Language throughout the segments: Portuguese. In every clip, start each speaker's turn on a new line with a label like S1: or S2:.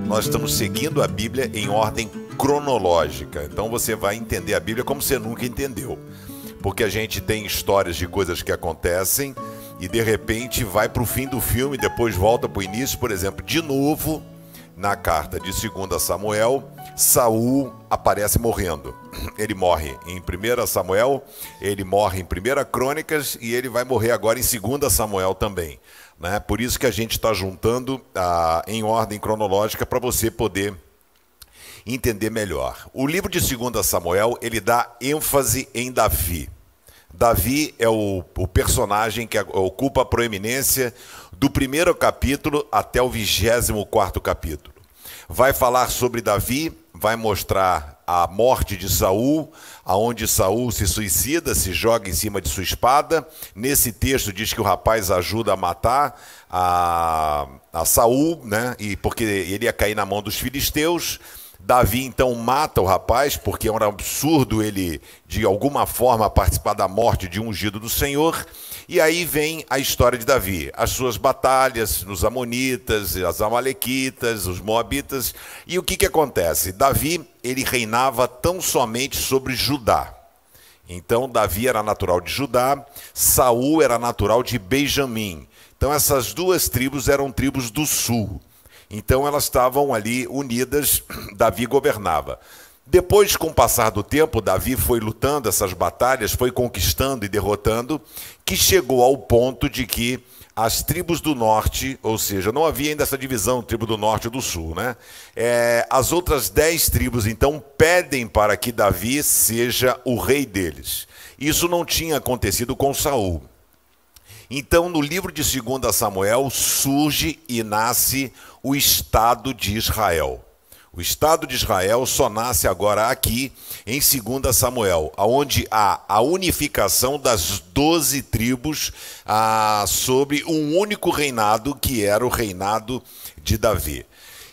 S1: Nós estamos seguindo a Bíblia em ordem cronológica. Então você vai entender a Bíblia como você nunca entendeu. Porque a gente tem histórias de coisas que acontecem e de repente vai para o fim do filme, depois volta para o início. Por exemplo, de novo, na carta de 2 Samuel, Saul aparece morrendo. Ele morre em 1 Samuel, ele morre em 1 Crônicas e ele vai morrer agora em 2 Samuel também. Por isso que a gente está juntando em ordem cronológica para você poder entender melhor. O livro de 2 Samuel, ele dá ênfase em Davi. Davi é o personagem que ocupa a proeminência do 1º capítulo até o 24º capítulo. Vai falar sobre Davi, vai mostrar a morte de Saul, aonde Saul se suicida, se joga em cima de sua espada. Nesse texto diz que o rapaz ajuda a matar a Saul, e porque ele ia cair na mão dos filisteus. Davi então mata o rapaz, porque é um absurdo ele, de alguma forma, participar da morte de um ungido do Senhor. E aí vem a história de Davi, as suas batalhas nos Amonitas, as Amalequitas, os Moabitas. E o que acontece? Davi, ele reinava tão somente sobre Judá. Então Davi era natural de Judá, Saul era natural de Benjamim. Então essas duas tribos eram tribos do sul. Então elas estavam ali unidas, Davi governava. Depois, com o passar do tempo, Davi foi lutando essas batalhas, foi conquistando e derrotando, que chegou ao ponto de que as tribos do norte, ou seja, não havia ainda essa divisão, tribo do norte e do sul, as outras 10 tribos, então, pedem para que Davi seja o rei deles. Isso não tinha acontecido com Saul. Então, no livro de 2 Samuel, surge e nasce o Estado de Israel. O Estado de Israel só nasce agora aqui em 2 Samuel, onde há a unificação das 12 tribos sobre um único reinado, que era o reinado de Davi.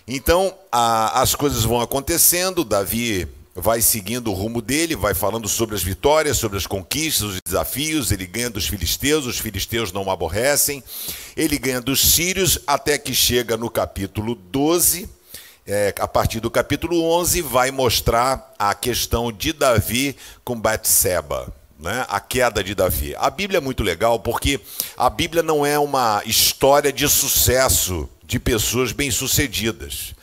S1: Então, as coisas vão acontecendo, Davi vai seguindo o rumo dele, vai falando sobre as vitórias, sobre as conquistas, os desafios. Ele ganha dos filisteus, os filisteus não o aborrecem. Ele ganha dos sírios, até que chega no capítulo 12. A partir do capítulo 11, vai mostrar a questão de Davi com Betseba, a queda de Davi. A Bíblia é muito legal porque a Bíblia não é uma história de sucesso de pessoas bem-sucedidas.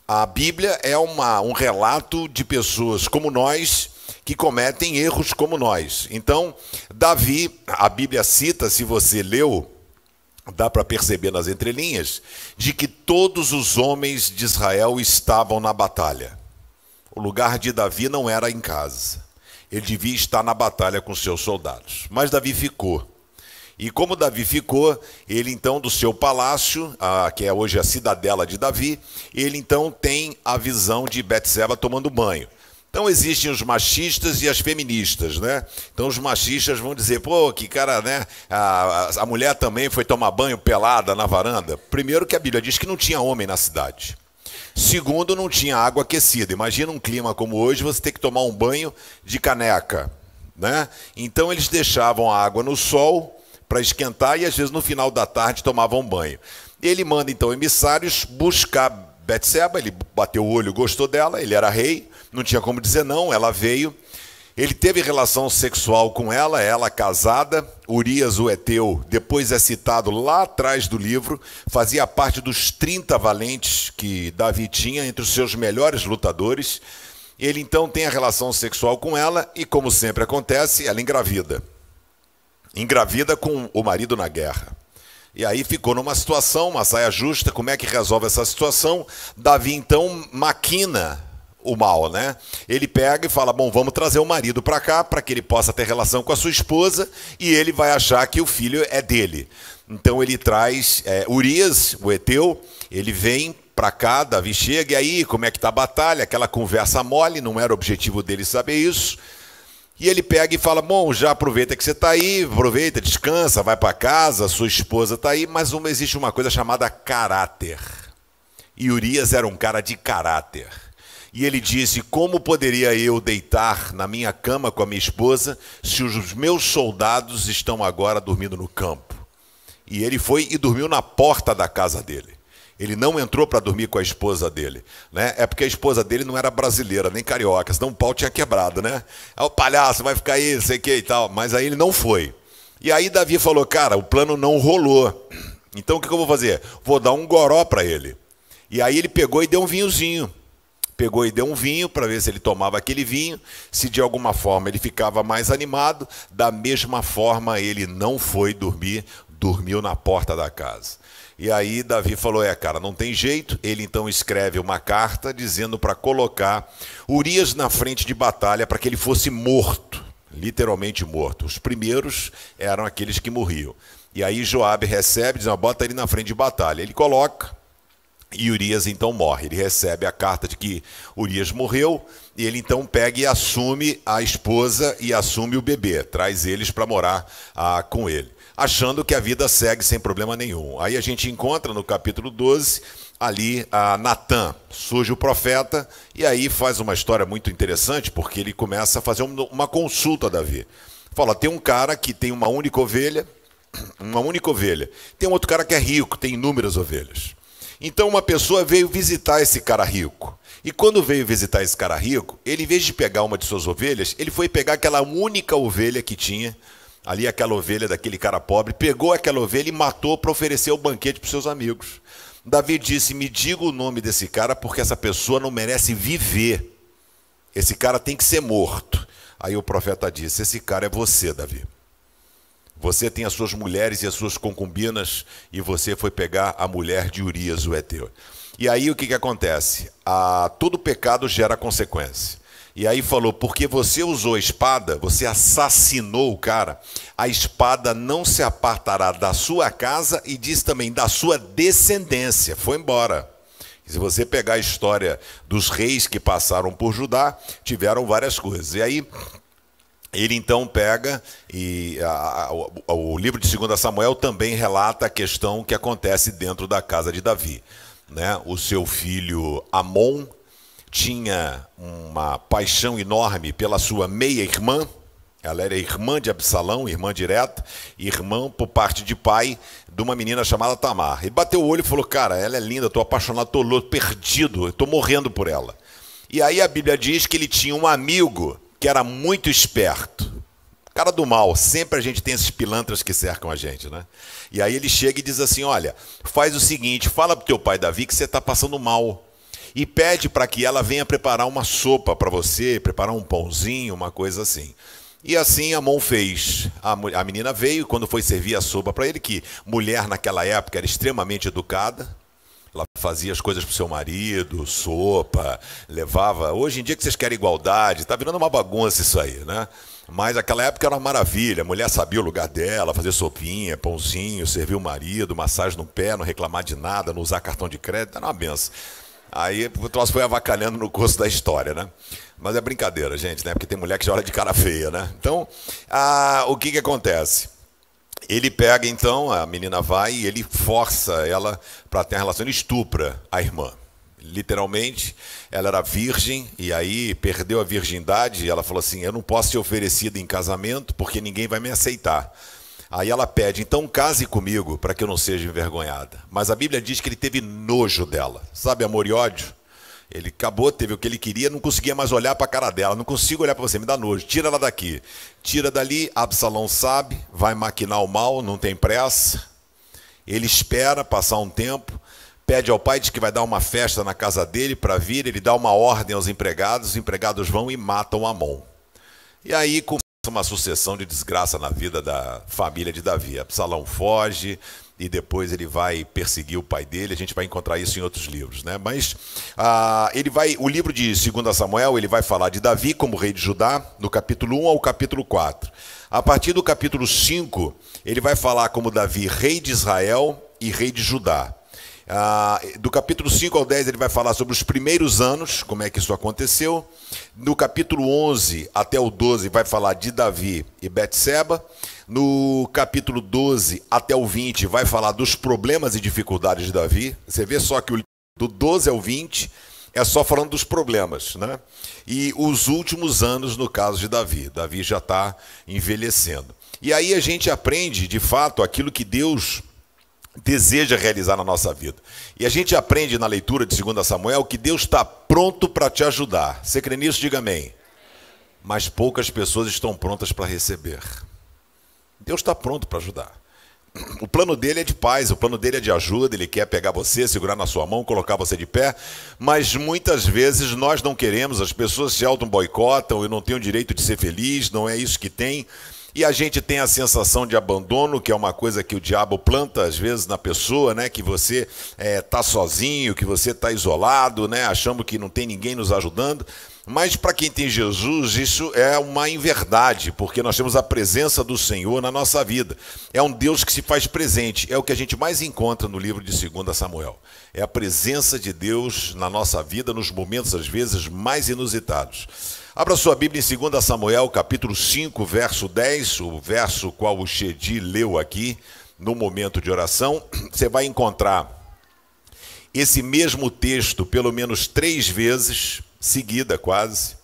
S1: A Bíblia é um relato de pessoas como nós, que cometem erros como nós. Então, Davi, a Bíblia cita, se você leu, dá para perceber nas entrelinhas, de que todos os homens de Israel estavam na batalha. O lugar de Davi não era em casa. Ele devia estar na batalha com seus soldados. Mas Davi ficou. E como Davi ficou, ele então do seu palácio, que é hoje a cidadela de Davi, ele então tem a visão de Betseba tomando banho. Então existem os machistas e as feministas, Então os machistas vão dizer, pô, que cara, a mulher também foi tomar banho pelada na varanda. Primeiro que a Bíblia diz que não tinha homem na cidade. Segundo, não tinha água aquecida. Imagina um clima como hoje, você ter que tomar um banho de caneca, Então eles deixavam a água no sol para esquentar e às vezes no final da tarde tomavam banho. Ele manda então emissários buscar Betseba, ele bateu o olho, gostou dela, ele era rei, não tinha como dizer não, ela veio. Ele teve relação sexual com ela casada. Urias, o heteu, depois é citado lá atrás do livro, fazia parte dos 30 valentes que Davi tinha, entre os seus melhores lutadores. Ele então tem a relação sexual com ela e, como sempre acontece, ela engravida. Engravida com o marido na guerra. E aí ficou numa situação, uma saia justa. Como é que resolve essa situação? Davi então maquina o mal, Ele pega e fala, bom, vamos trazer o marido para cá, para que ele possa ter relação com a sua esposa, e ele vai achar que o filho é dele. Então ele traz Urias, o heteu, ele vem para cá, Davi chega, e aí, como é que tá a batalha? Aquela conversa mole, não era o objetivo dele saber isso. E ele pega e fala, bom, já aproveita que você está aí, aproveita, descansa, vai para casa, sua esposa está aí, mas existe uma coisa chamada caráter. E Urias era um cara de caráter. E ele disse, como poderia eu deitar na minha cama com a minha esposa se os meus soldados estão agora dormindo no campo? E ele foi e dormiu na porta da casa dele. Ele não entrou para dormir com a esposa dele, né? É porque a esposa dele não era brasileira, nem carioca, senão o pau tinha quebrado, né? O palhaço vai ficar aí, não sei o que e tal. Mas aí ele não foi. E aí Davi falou, cara, o plano não rolou. Então o que eu vou fazer? Vou dar um goró para ele. E aí ele pegou e deu um vinhozinho. Pegou e deu um vinho para ver se ele tomava aquele vinho. Se de alguma forma ele ficava mais animado, da mesma forma ele não foi dormir, dormiu na porta da casa. E aí Davi falou, cara, não tem jeito. Ele então escreve uma carta dizendo para colocar Urias na frente de batalha para que ele fosse morto, literalmente morto. Os primeiros eram aqueles que morriam. E aí Joabe recebe, diz, bota ele na frente de batalha. Ele coloca e Urias então morre. Ele recebe a carta de que Urias morreu e ele então pega e assume a esposa e assume o bebê, traz eles para morar com ele, achando que a vida segue sem problema nenhum. Aí a gente encontra no capítulo 12, ali Natã, surge o profeta, e aí faz uma história muito interessante, porque ele começa a fazer uma consulta a Davi. Fala, tem um cara que tem uma única ovelha, tem um outro cara que é rico, tem inúmeras ovelhas. Então uma pessoa veio visitar esse cara rico. E quando veio visitar esse cara rico, ele, em vez de pegar uma de suas ovelhas, ele foi pegar aquela única ovelha que tinha, ali aquela ovelha daquele cara pobre, pegou aquela ovelha e matou para oferecer o banquete para os seus amigos. Davi disse, me diga o nome desse cara, porque essa pessoa não merece viver. Esse cara tem que ser morto. Aí o profeta disse, esse cara é você, Davi. Você tem as suas mulheres e as suas concubinas, e você foi pegar a mulher de Urias, o heteu. E aí o que acontece? Todo pecado gera consequência. E aí falou, porque você usou a espada, você assassinou o cara, a espada não se apartará da sua casa e diz também da sua descendência. Foi embora. E se você pegar a história dos reis que passaram por Judá, tiveram várias coisas. E aí ele então pega e o livro de 2 Samuel também relata a questão que acontece dentro da casa de Davi, né? O seu filho Amon tinha uma paixão enorme pela sua meia-irmã. Ela era irmã de Absalão, irmã direta, irmã por parte de pai de uma menina chamada Tamar. Ele bateu o olho e falou, cara, ela é linda, estou apaixonado, estou louco, perdido, estou morrendo por ela. E aí a Bíblia diz que ele tinha um amigo que era muito esperto. Cara do mal, sempre a gente tem esses pilantras que cercam a gente, né? E aí ele chega e diz assim, olha, faz o seguinte, fala pro teu pai Davi que você está passando mal. E pede para que ela venha preparar uma sopa para você, preparar um pãozinho, uma coisa assim. E assim Amon fez. A menina veio, quando foi servir a sopa para ele, que mulher naquela época era extremamente educada, ela fazia as coisas para o seu marido, sopa, levava... Hoje em dia que vocês querem igualdade, está virando uma bagunça isso aí, né? Mas naquela época era uma maravilha, a mulher sabia o lugar dela, fazer sopinha, pãozinho, servir o marido, massagem no pé, não reclamar de nada, não usar cartão de crédito, era uma benção. Aí o troço foi avacalhando no curso da história, né? Mas é brincadeira, gente, né? Porque tem mulher que já olha de cara feia, né? Então, o que acontece? Ele pega, então, a menina vai e ele força ela para ter uma relação, ele estupra a irmã. Literalmente, ela era virgem e aí perdeu a virgindade e ela falou assim, eu não posso ser oferecida em casamento porque ninguém vai me aceitar. Aí ela pede, então case comigo para que eu não seja envergonhada. Mas a Bíblia diz que ele teve nojo dela. Sabe, amor e ódio? Ele acabou, teve o que ele queria, não conseguia mais olhar para a cara dela. Não consigo olhar para você, me dá nojo. Tira ela daqui. Tira dali, Absalão sabe, vai maquinar o mal, não tem pressa. Ele espera passar um tempo, pede ao pai, diz que vai dar uma festa na casa dele para vir. Ele dá uma ordem aos empregados, os empregados vão e matam Amon. E aí começa uma sucessão de desgraça na vida da família de Davi. Absalão foge e depois ele vai perseguir o pai dele. A gente vai encontrar isso em outros livros, né? Mas o livro de 2 Samuel, ele vai falar de Davi como rei de Judá, do capítulo 1 ao capítulo 4. A partir do capítulo 5, ele vai falar como Davi, rei de Israel e rei de Judá. Do capítulo 5 ao 10 ele vai falar sobre os primeiros anos, como é que isso aconteceu. No capítulo 11 até o 12 vai falar de Davi e Betseba. No capítulo 12 até o 20 vai falar dos problemas e dificuldades de Davi. Você vê só que do 12 ao 20 é só falando dos problemas, né? E os últimos anos no caso de Davi. Davi já está envelhecendo. E aí a gente aprende de fato aquilo que Deus deseja realizar na nossa vida. E a gente aprende na leitura de 2 Samuel que Deus está pronto para te ajudar. Você crê nisso? Diga amém. Mas poucas pessoas estão prontas para receber. Deus está pronto para ajudar. O plano dele é de paz, o plano dele é de ajuda, ele quer pegar você, segurar na sua mão, colocar você de pé, mas muitas vezes nós não queremos, as pessoas se auto-boicotam, eu não tenho o direito de ser feliz, não é isso que tem. E a gente tem a sensação de abandono, que é uma coisa que o diabo planta às vezes na pessoa, né? Que você está sozinho, que você está isolado, né? Achando que não tem ninguém nos ajudando. Mas para quem tem Jesus, isso é uma inverdade, porque nós temos a presença do Senhor na nossa vida. É um Deus que se faz presente, é o que a gente mais encontra no livro de 2 Samuel. É a presença de Deus na nossa vida, nos momentos às vezes mais inusitados. Abra sua Bíblia em 2 Samuel, capítulo 5, verso 10, o verso qual o Xedi leu aqui no momento de oração. Você vai encontrar esse mesmo texto pelo menos 3 vezes, seguida quase,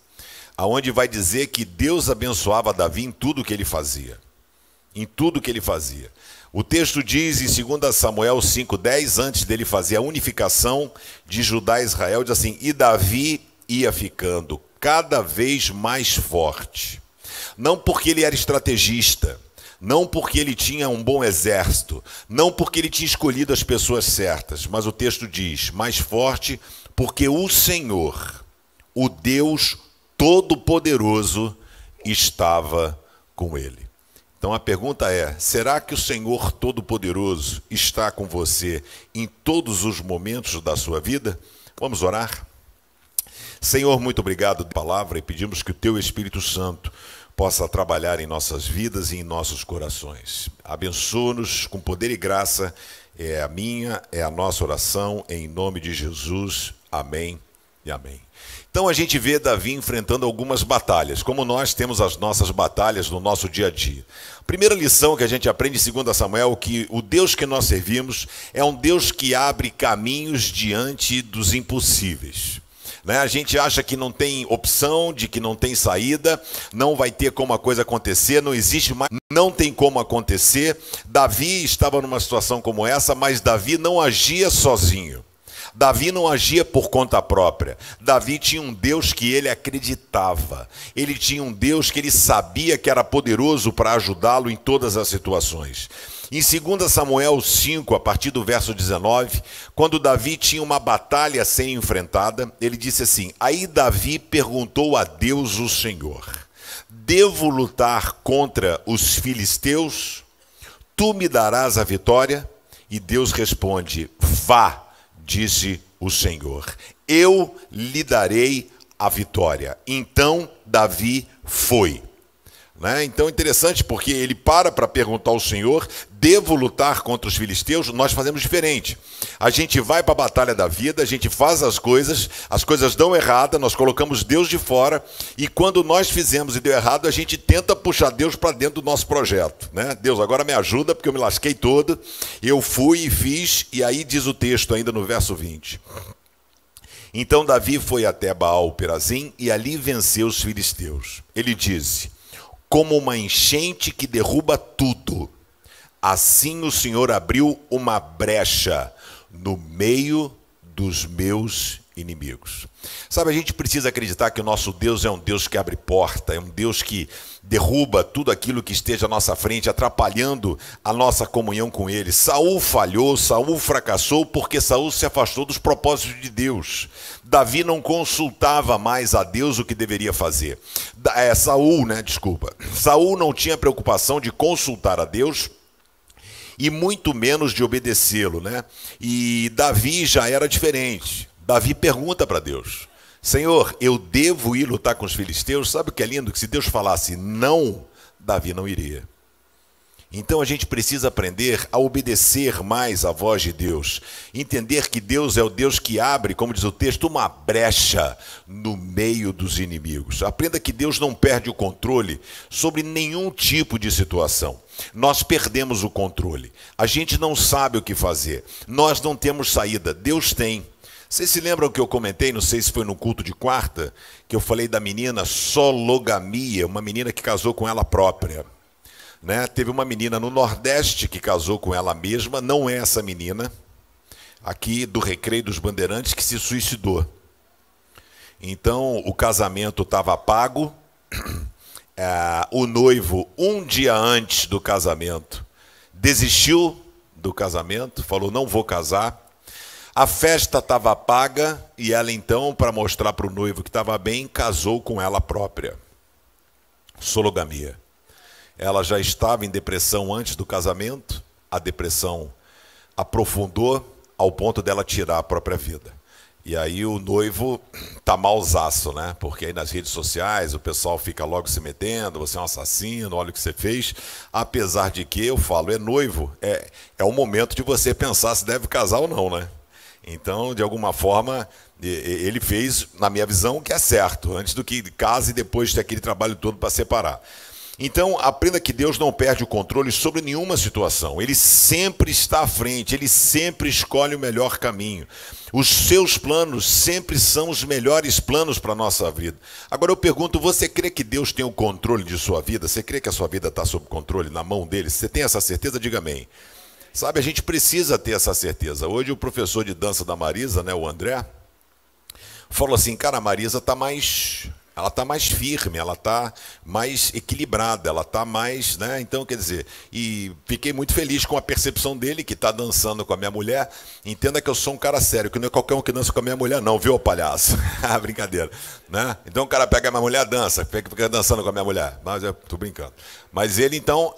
S1: aonde vai dizer que Deus abençoava Davi em tudo que ele fazia. Em tudo que ele fazia. O texto diz em 2 Samuel 5,10, antes dele fazer a unificação de Judá e Israel, diz assim: e Davi ia ficando cada vez mais forte. Não porque ele era estrategista, não porque ele tinha um bom exército, não porque ele tinha escolhido as pessoas certas, mas o texto diz, mais forte, porque o Senhor, o Deus Todo-Poderoso, estava com ele. Então a pergunta é, será que o Senhor Todo-Poderoso está com você em todos os momentos da sua vida? Vamos orar? Senhor, muito obrigado pela palavra e pedimos que o Teu Espírito Santo possa trabalhar em nossas vidas e em nossos corações. Abençoa-nos com poder e graça, é a minha, é a nossa oração, em nome de Jesus. Amém e amém. Então a gente vê Davi enfrentando algumas batalhas, como nós temos as nossas batalhas no nosso dia a dia. Primeira lição que a gente aprende em 2 Samuel, que o Deus que nós servimos é um Deus que abre caminhos diante dos impossíveis. A gente acha que não tem opção, de que não tem saída, não vai ter como a coisa acontecer, não existe mais, não tem como acontecer. Davi estava numa situação como essa, mas Davi não agia sozinho. Davi não agia por conta própria. Davi tinha um Deus que ele acreditava. Ele tinha um Deus que ele sabia que era poderoso para ajudá-lo em todas as situações. Em 2 Samuel 5, a partir do verso 19, quando Davi tinha uma batalha a ser enfrentada, ele disse assim: aí Davi perguntou a Deus o Senhor: devo lutar contra os filisteus? Tu me darás a vitória? E Deus responde: vá, disse o Senhor, eu lhe darei a vitória. Então Davi foi. Então é interessante porque ele para perguntar ao Senhor: devo lutar contra os filisteus? Nós fazemos diferente. A gente vai para a batalha da vida, a gente faz as coisas dão errada, nós colocamos Deus de fora, e quando nós fizemos e deu errado, a gente tenta puxar Deus para dentro do nosso projeto. Deus, agora me ajuda porque eu me lasquei todo, eu fui e fiz, e aí diz o texto ainda no verso 20. Então Davi foi até Baal-Perazim e ali venceu os filisteus. Ele disse: como uma enchente que derruba tudo, assim o Senhor abriu uma brecha no meio dos meus inimigos. Sabe, a gente precisa acreditar que o nosso Deus é um Deus que abre porta, é um Deus que derruba tudo aquilo que esteja à nossa frente, atrapalhando a nossa comunhão com Ele. Saul falhou, Saul fracassou porque Saul se afastou dos propósitos de Deus. Davi não consultava mais a Deus o que deveria fazer. Saul não tinha preocupação de consultar a Deus e muito menos de obedecê-lo, E Davi já era diferente. Davi pergunta para Deus: Senhor, eu devo ir lutar com os filisteus? Sabe o que é lindo? Que se Deus falasse não, Davi não iria. Então a gente precisa aprender a obedecer mais à voz de Deus. Entender que Deus é o Deus que abre, como diz o texto, uma brecha no meio dos inimigos. Aprenda que Deus não perde o controle sobre nenhum tipo de situação. Nós perdemos o controle. A gente não sabe o que fazer. Nós não temos saída. Deus tem. Vocês se lembram que eu comentei, não sei se foi no culto de quarta, que eu falei da menina Sologamia, uma menina que casou com ela própria. né? Teve uma menina no Nordeste que casou com ela mesma, não é essa menina, aqui do Recreio dos Bandeirantes, que se suicidou. Então, o casamento estava pago, o noivo, um dia antes do casamento, desistiu do casamento, falou, não vou casar. A festa estava paga e ela então, para mostrar para o noivo que estava bem, casou com ela própria. Sologamia. Ela já estava em depressão antes do casamento, a depressão aprofundou ao ponto dela tirar a própria vida. E aí o noivo tá malzaço, né? Porque aí nas redes sociais o pessoal fica logo se metendo, você é um assassino, olha o que você fez. Apesar de que, eu falo, é noivo, é o momento de você pensar se deve casar ou não, né? Então, de alguma forma, ele fez, na minha visão, o que é certo, antes do que case e depois ter aquele trabalho todo para separar. Então, aprenda que Deus não perde o controle sobre nenhuma situação. Ele sempre está à frente, ele sempre escolhe o melhor caminho. Os seus planos sempre são os melhores planos para a nossa vida. Agora eu pergunto, você crê que Deus tem o controle de sua vida? Você crê que a sua vida está sob controle, na mão dele? Se você tem essa certeza, diga amém. Sabe, a gente precisa ter essa certeza. Hoje o professor de dança da Marisa, né, o André, falou assim, cara, a Marisa está mais... Ela está mais firme, ela está mais equilibrada, ela está mais, né? Então, quer dizer, e fiquei muito feliz com a percepção dele, que está dançando com a minha mulher. Entenda que eu sou um cara sério, que não é qualquer um que dança com a minha mulher, não, viu, palhaço? Brincadeira, né? Então o cara pega a minha mulher, dança, fica dançando com a minha mulher. Mas eu tô brincando. Mas ele, então,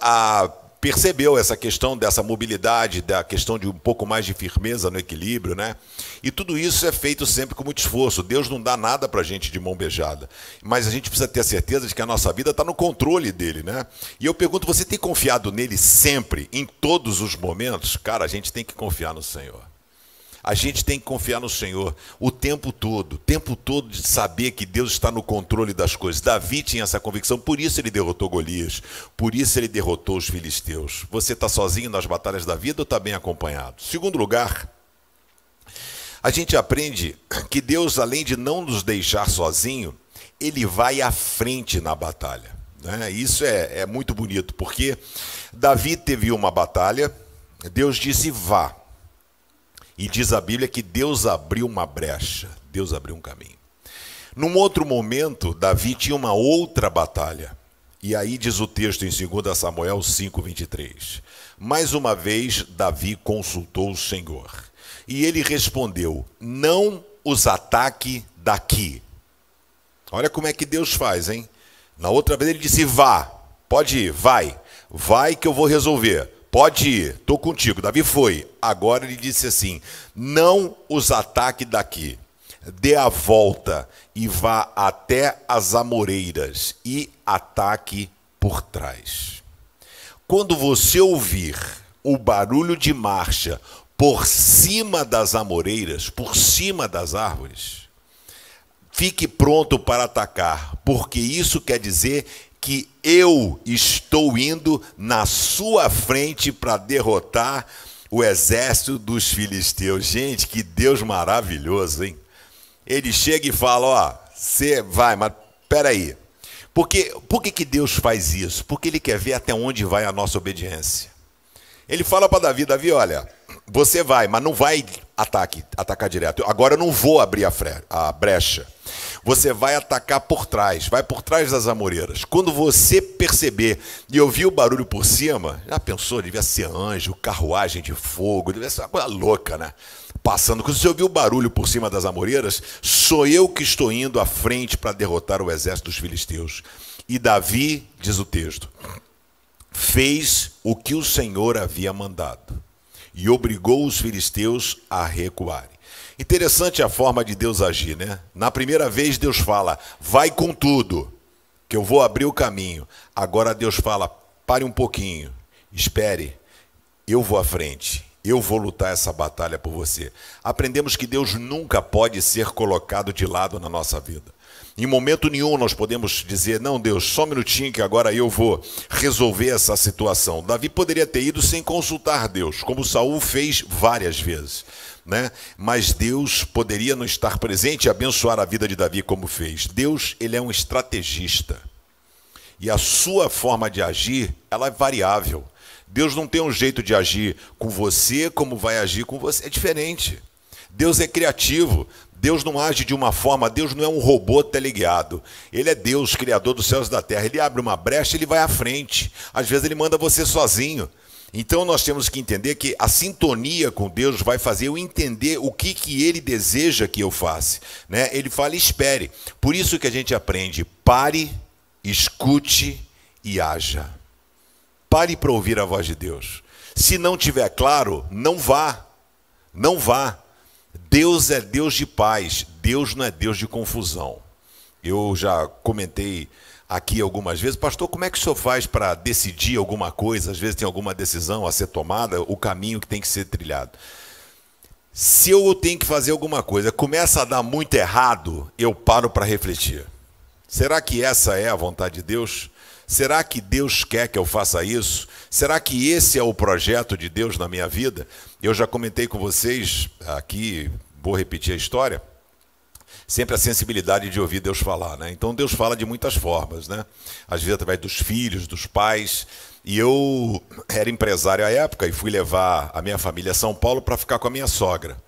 S1: percebeu essa questão dessa mobilidade, da questão de um pouco mais de firmeza no equilíbrio, né? E tudo isso é feito sempre com muito esforço. Deus não dá nada pra gente de mão beijada. Mas a gente precisa ter a certeza de que a nossa vida está no controle dele, né? E eu pergunto, você tem confiado nele sempre, em todos os momentos? Cara, a gente tem que confiar no Senhor. A gente tem que confiar no Senhor o tempo todo de saber que Deus está no controle das coisas. Davi tinha essa convicção, por isso ele derrotou Golias, por isso ele derrotou os filisteus. Você está sozinho nas batalhas da vida ou está bem acompanhado? Segundo lugar, a gente aprende que Deus, além de não nos deixar sozinho, ele vai à frente na batalha, né? Isso é muito bonito, porque Davi teve uma batalha, Deus disse vá. E diz a Bíblia que Deus abriu uma brecha, Deus abriu um caminho. Num outro momento, Davi tinha uma outra batalha. E aí diz o texto em 2 Samuel 5:23. Mais uma vez, Davi consultou o Senhor. E ele respondeu, não os ataque daqui. Olha como é que Deus faz, hein? Na outra vez ele disse, vá, pode ir, vai que eu vou resolver. Pode ir, estou contigo. Davi foi. Agora ele disse assim, não os ataque daqui. Dê a volta e vá até as amoreiras e ataque por trás. Quando você ouvir o barulho de marcha por cima das amoreiras, por cima das árvores, fique pronto para atacar, porque isso quer dizer que eu estou indo na sua frente para derrotar o exército dos filisteus. Gente, que Deus maravilhoso, hein? Ele chega e fala, ó, você vai, mas peraí. Por que Deus faz isso? Porque ele quer ver até onde vai a nossa obediência. Ele fala para Davi, Davi, olha, você vai, mas não vai atacar direto. Agora eu não vou abrir a brecha. Você vai atacar por trás, vai por trás das amoreiras. Quando você perceber e ouvir o barulho por cima, já pensou, devia ser anjo, carruagem de fogo, devia ser uma coisa louca, né? Passando, quando você ouvir o barulho por cima das amoreiras, sou eu que estou indo à frente para derrotar o exército dos filisteus. E Davi, diz o texto, fez o que o Senhor havia mandado e obrigou os filisteus a recuarem. Interessante a forma de Deus agir, né? Na primeira vez Deus fala, vai com tudo, que eu vou abrir o caminho. Agora Deus fala, pare um pouquinho, espere, eu vou à frente, eu vou lutar essa batalha por você. Aprendemos que Deus nunca pode ser colocado de lado na nossa vida. Em momento nenhum nós podemos dizer, não Deus, só um minutinho que agora eu vou resolver essa situação. Davi poderia ter ido sem consultar Deus, como Saul fez várias vezes, né? Mas Deus poderia não estar presente e abençoar a vida de Davi como fez. Deus, ele é um estrategista. E a sua forma de agir, ela é variável. Deus não tem um jeito de agir com você como vai agir com você. É diferente. Deus é criativo. Deus não age de uma forma, Deus não é um robô teleguiado. Ele é Deus, criador dos céus e da terra. Ele abre uma brecha, ele vai à frente. Às vezes ele manda você sozinho. Então nós temos que entender que a sintonia com Deus vai fazer eu entender o que ele deseja que eu faça, né? Ele fala, espere. Por isso que a gente aprende, pare, escute e haja. Pare para ouvir a voz de Deus. Se não tiver claro, não vá. Não vá. Deus é Deus de paz, Deus não é Deus de confusão. Eu já comentei aqui algumas vezes, pastor, como é que o senhor faz para decidir alguma coisa? Às vezes tem alguma decisão a ser tomada, o caminho que tem que ser trilhado. Se eu tenho que fazer alguma coisa, começa a dar muito errado, eu paro para refletir. Será que essa é a vontade de Deus? Será que Deus quer que eu faça isso? Será que esse é o projeto de Deus na minha vida? Eu já comentei com vocês aqui, vou repetir a história, sempre a sensibilidade de ouvir Deus falar, né? Então Deus fala de muitas formas, né? Às vezes através dos filhos, dos pais. E eu era empresário à época e fui levar a minha família a São Paulo para ficar com a minha sogra.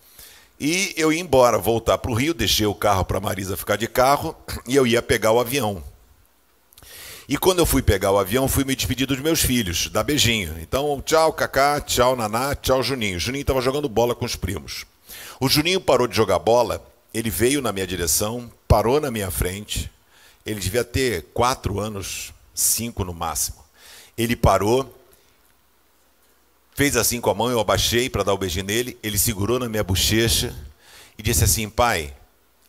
S1: E eu ia embora, voltar para o Rio, deixei o carro para a Marisa ficar de carro e eu ia pegar o avião. E quando eu fui pegar o avião, fui me despedir dos meus filhos, dar beijinho. Então, tchau, Cacá, tchau, Naná, tchau, Juninho. Juninho estava jogando bola com os primos. O Juninho parou de jogar bola, ele veio na minha direção, parou na minha frente. Ele devia ter 4 anos, 5 no máximo. Ele parou, fez assim com a mão, eu abaixei para dar o beijinho nele. Ele segurou na minha bochecha e disse assim, pai,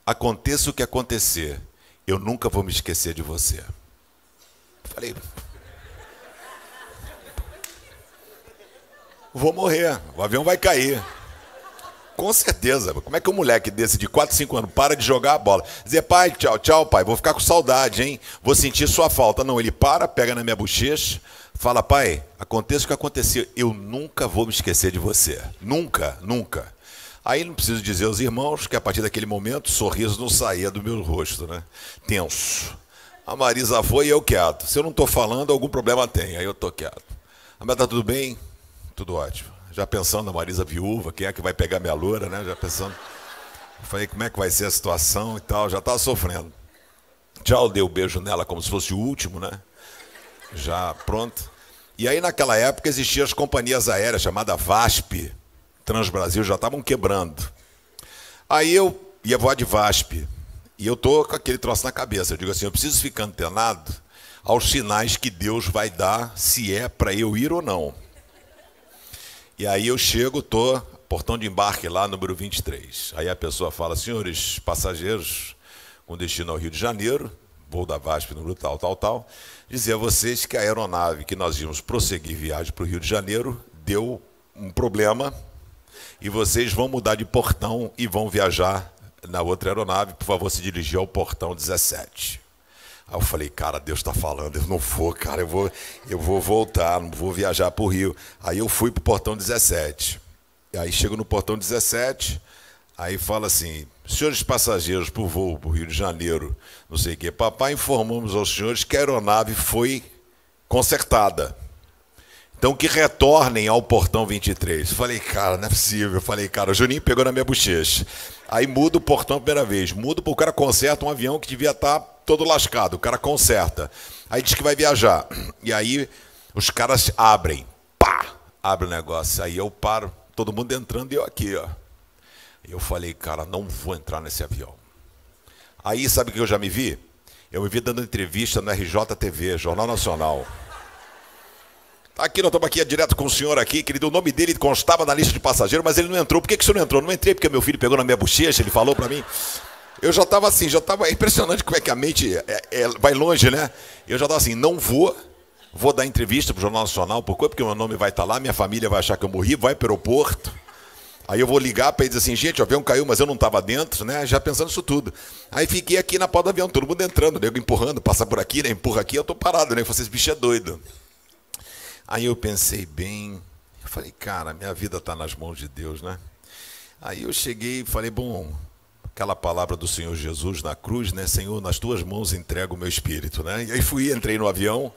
S1: aconteça o que acontecer, eu nunca vou me esquecer de você. Falei, vou morrer, o avião vai cair. Com certeza. Como é que um moleque desse de 4, 5 anos para de jogar a bola? Dizer, pai, tchau, tchau, pai, vou ficar com saudade, hein? Vou sentir sua falta. Não, ele para, pega na minha bochecha, fala, pai, aconteça o que acontecer, eu nunca vou me esquecer de você. Nunca, nunca. Aí não preciso dizer aos irmãos que a partir daquele momento o sorriso não saía do meu rosto, né? Tenso. A Marisa foi e eu quieto. Se eu não estou falando, algum problema tem. Aí eu estou quieto. Mas tá tudo bem? Tudo ótimo. Já pensando na Marisa viúva, quem é que vai pegar minha loura, né? Já pensando. Falei, como é que vai ser a situação e tal. Já estava sofrendo. Já eu dei o beijo nela como se fosse o último, né? Já pronto. E aí naquela época existiam as companhias aéreas chamadas VASP. Transbrasil já estavam quebrando. Aí eu ia voar de VASP. E eu estou com aquele troço na cabeça. Eu digo assim, eu preciso ficar antenado aos sinais que Deus vai dar, se é para eu ir ou não. E aí eu chego, estou, portão de embarque lá, número 23. Aí a pessoa fala, senhores passageiros com destino ao Rio de Janeiro, voo da VASP, número tal, tal, tal, dizer a vocês que a aeronave que nós íamos prosseguir viagem para o Rio de Janeiro deu um problema e vocês vão mudar de portão e vão viajar na outra aeronave, por favor, se dirigir ao portão 17. Aí eu falei, cara, Deus está falando, eu não vou, cara, eu vou voltar, não vou viajar para o Rio. Aí eu fui para o portão 17. E aí chego no portão 17, aí fala assim, senhores passageiros para o voo para o Rio de Janeiro, não sei o quê, papai, informamos aos senhores que a aeronave foi consertada. Então que retornem ao portão 23. Falei, cara, não é possível. Falei, cara, o Juninho pegou na minha bochecha. Aí muda o portão a primeira vez. Muda porque o cara conserta um avião que devia estar todo lascado. O cara conserta. Aí diz que vai viajar. E aí os caras abrem. Pá! Abre o negócio. Aí eu paro, todo mundo entrando e eu aqui, ó. E eu falei, cara, não vou entrar nesse avião. Aí sabe o que eu já me vi? Eu me vi dando entrevista no RJTV, Jornal Nacional. Aqui, nós estamos aqui direto com o senhor aqui, querido, o nome dele constava na lista de passageiro, mas ele não entrou. Por que o senhor não entrou? Não entrei porque meu filho pegou na minha bochecha, ele falou para mim. Eu já estava assim, é impressionante como é que a mente vai longe, né? Eu já estava assim, não vou dar entrevista para o Jornal Nacional, por quê? Porque o meu nome vai estar lá, minha família vai achar que eu morri, vai para o aeroporto. Aí eu vou ligar para ele dizer assim, gente, o avião caiu, mas eu não estava dentro, né? Já pensando isso tudo. Aí fiquei aqui na porta do avião, todo mundo entrando, nego empurrando, passa por aqui, né? Empurra aqui, eu tô parado, né? Vocês, bicho é doido. Aí eu pensei bem, eu falei, cara, minha vida está nas mãos de Deus, né? Aí eu cheguei e falei, bom, aquela palavra do Senhor Jesus na cruz, né? Senhor, nas tuas mãos entrego o meu espírito, né? E aí entrei no avião,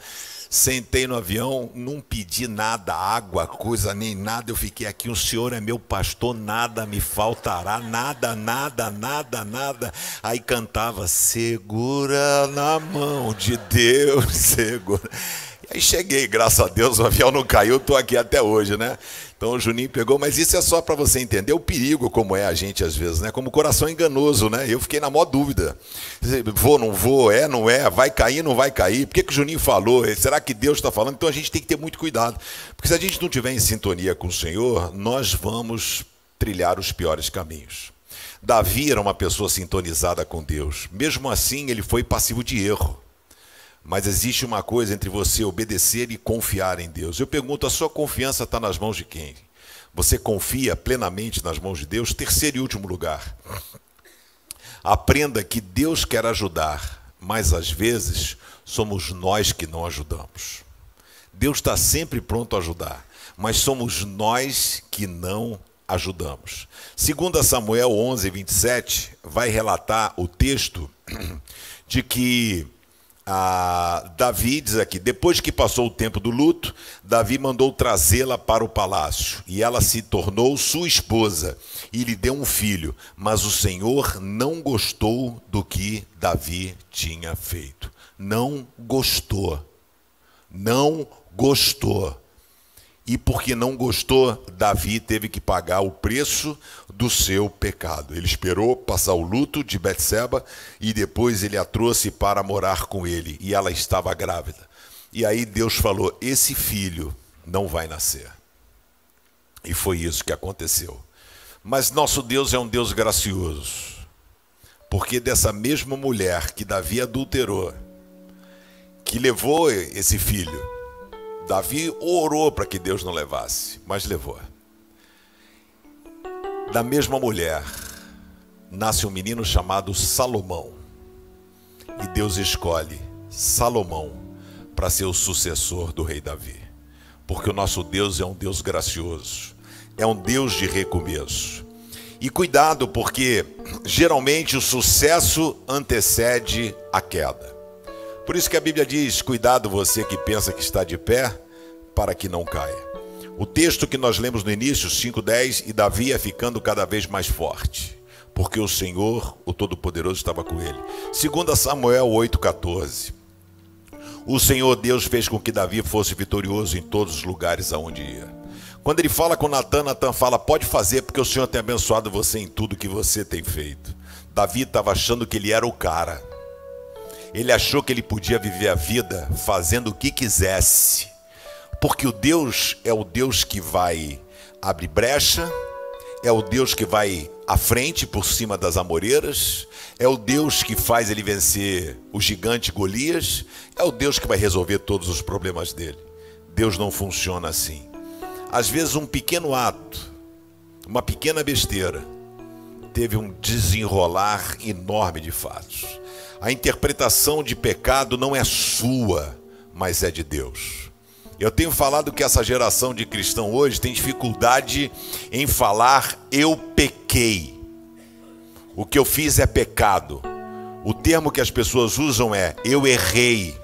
S1: sentei no avião, não pedi nada, água, coisa, nem nada. Eu fiquei aqui, o Senhor é meu pastor, nada me faltará, nada, nada, nada, nada. Aí cantava, segura na mão de Deus, segura. E aí cheguei, graças a Deus, o avião não caiu, estou aqui até hoje, né? Então o Juninho pegou, mas isso é só para você entender o perigo como é a gente às vezes, né? Como o coração é enganoso, né? Eu fiquei na maior dúvida. Vou, não vou, não é, vai cair, não vai cair. Por que o Juninho falou? Será que Deus está falando? Então a gente tem que ter muito cuidado. Porque se a gente não tiver em sintonia com o Senhor, nós vamos trilhar os piores caminhos. Davi era uma pessoa sintonizada com Deus. Mesmo assim, ele foi passivo de erro. Mas existe uma coisa entre você obedecer e confiar em Deus. Eu pergunto, a sua confiança está nas mãos de quem? Você confia plenamente nas mãos de Deus? Terceiro e último lugar. Aprenda que Deus quer ajudar, mas às vezes somos nós que não ajudamos. Deus está sempre pronto a ajudar, mas somos nós que não ajudamos. 2 Samuel 11, 27 vai relatar o texto de que Davi diz aqui, depois que passou o tempo do luto, Davi mandou trazê-la para o palácio, e ela se tornou sua esposa, e lhe deu um filho, mas o Senhor não gostou do que Davi tinha feito. Não gostou. Não gostou. E porque não gostou, Davi teve que pagar o preço do seu pecado. Ele esperou passar o luto de Betseba e depois ele a trouxe para morar com ele. E ela estava grávida. E aí Deus falou, esse filho não vai nascer. E foi isso que aconteceu. Mas nosso Deus é um Deus gracioso. Porque dessa mesma mulher que Davi adulterou, que levou esse filho, Davi orou para que Deus não levasse, mas levou. Da mesma mulher, nasce um menino chamado Salomão. E Deus escolhe Salomão para ser o sucessor do rei Davi. Porque o nosso Deus é um Deus gracioso, é um Deus de recomeço. E cuidado, porque geralmente o sucesso antecede a queda. Por isso que a Bíblia diz, cuidado você que pensa que está de pé, para que não caia. O texto que nós lemos no início, 5:10, e Davi ia ficando cada vez mais forte, porque o Senhor, o Todo-Poderoso, estava com ele. 2 Samuel 8:14. O Senhor Deus fez com que Davi fosse vitorioso em todos os lugares aonde ia. Quando ele fala com Natan, Natan fala, pode fazer, porque o Senhor tem abençoado você em tudo que você tem feito. Davi estava achando que ele era o cara. Ele achou que ele podia viver a vida fazendo o que quisesse. Porque o Deus é o Deus que vai abrir brecha, é o Deus que vai à frente por cima das amoreiras, é o Deus que faz ele vencer o gigante Golias, é o Deus que vai resolver todos os problemas dele. Deus não funciona assim. Às vezes um pequeno ato, uma pequena besteira, teve um desenrolar enorme de fatos. A interpretação de pecado não é sua, mas é de Deus. Eu tenho falado que essa geração de cristão hoje tem dificuldade em falar eu pequei. O que eu fiz é pecado. O termo que as pessoas usam é eu errei,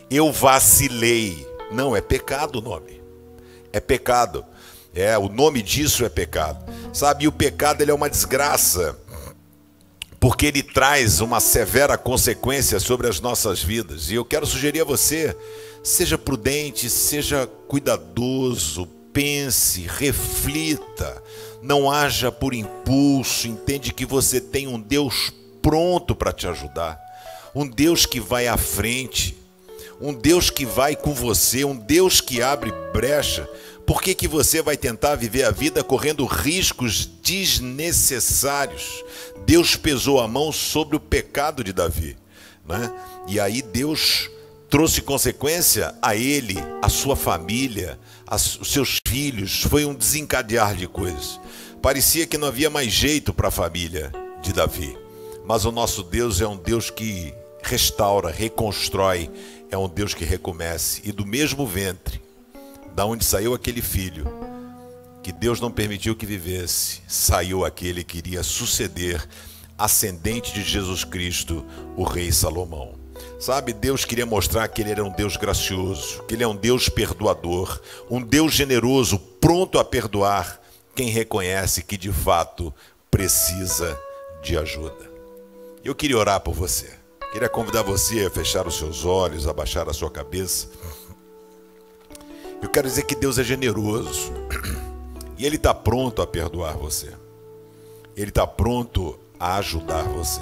S1: eu vacilei. Não, é pecado o nome. É pecado. O nome disso é pecado. Sabe, e o pecado ele é uma desgraça. Porque ele traz uma severa consequência sobre as nossas vidas. E eu quero sugerir a você, seja prudente, seja cuidadoso, pense, reflita, não haja por impulso, entende que você tem um Deus pronto para te ajudar, um Deus que vai à frente, um Deus que vai com você, um Deus que abre brecha. Por que você vai tentar viver a vida correndo riscos desnecessários? Deus pesou a mão sobre o pecado de Davi, né? E aí Deus trouxe consequência a ele, a sua família, os seus filhos. Foi um desencadear de coisas. Parecia que não havia mais jeito para a família de Davi. Mas o nosso Deus é um Deus que restaura, reconstrói, é um Deus que recomeça. E do mesmo ventre, da onde saiu aquele filho, que Deus não permitiu que vivesse, saiu aquele que iria suceder ascendente de Jesus Cristo, o rei Salomão. Sabe, Deus queria mostrar que Ele era um Deus gracioso, que Ele é um Deus perdoador, um Deus generoso, pronto a perdoar quem reconhece que de fato precisa de ajuda. Eu queria orar por você. Queria convidar você a fechar os seus olhos, a baixar a sua cabeça. Eu quero dizer que Deus é generoso e Ele está pronto a perdoar você. Ele está pronto a ajudar você.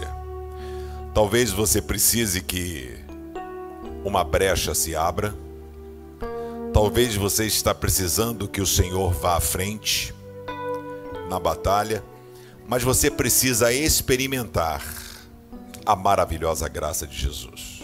S1: Talvez você precise que uma brecha se abra. Talvez você está precisando que o Senhor vá à frente na batalha, mas você precisa experimentar a maravilhosa graça de Jesus.